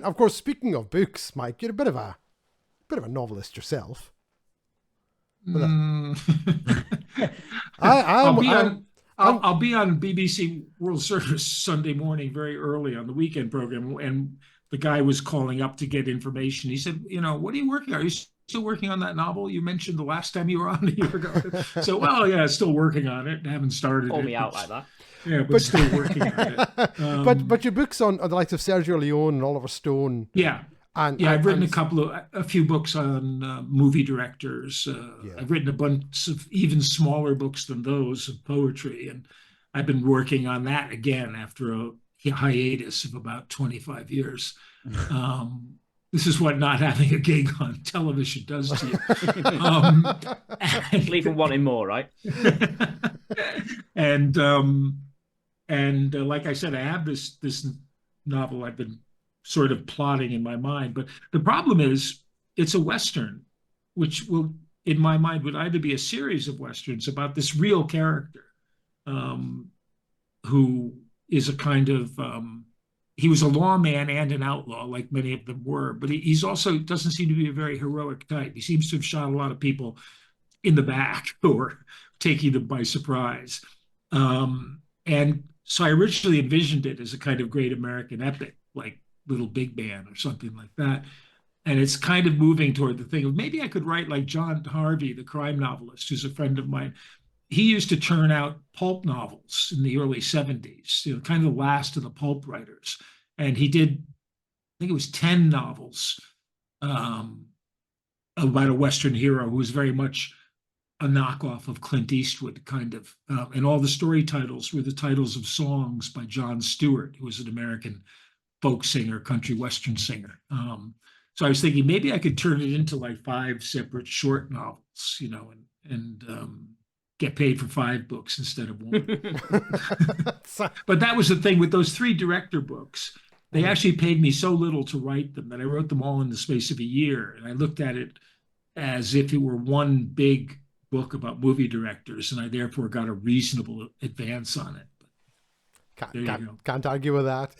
Of course, speaking of books, Mike, you're a bit of a novelist yourself. Well, Mm. I, I'll I'm, be I'm, on I'm. I'll be on BBC World Service Sunday morning very early on the weekend program, and the guy was calling up to get information. He said, what are you working on? Are you still working on that novel you mentioned the last time you were on a year ago? So, well, yeah, still working on it. Haven't started Call me it, but out like that. yeah, but but still working on it. but your books on the likes of Sergio Leone and Oliver Stone, Yeah, and yeah, and I've written and a few books on movie directors. yeah. I've written a bunch of even smaller books than those of poetry, and I've been working on that again after a hiatus of about 25 years. Um, this is what not having a gig on television does to you. Um, Leave them and wanting more, right? and like I said, I have this novel I've been sort of plotting in my mind. But the problem is, it's a western, which will, in my mind, would either be a series of westerns about this real character, um, who is a kind of he was a lawman and an outlaw, like many of them were, but he's also doesn't seem to be a very heroic type. He seems to have shot a lot of people in the back or taking them by surprise. And so I originally envisioned it as a kind of great American epic, like Little Big Man or something like that. And it's kind of moving toward the thing of maybe I could write like John Harvey, the crime novelist, who's a friend of mine. He used to turn out pulp novels in the early 70s, kind of the last of the pulp writers. And he did, I think it was 10 novels, um, about a Western hero who was very much a knockoff of Clint Eastwood, kind of. And all the story titles were the titles of songs by John Stewart, who was an American folk singer, country Western singer. So I was thinking maybe I could turn it into like five separate short novels, and get paid for five books instead of one. But that was the thing with those three director books. They actually paid me so little to write them that I wrote them all in the space of a year. And I looked at it as if it were one big book about movie directors, and I therefore got a reasonable advance on it. But can't, there you can't, go. can't argue with that.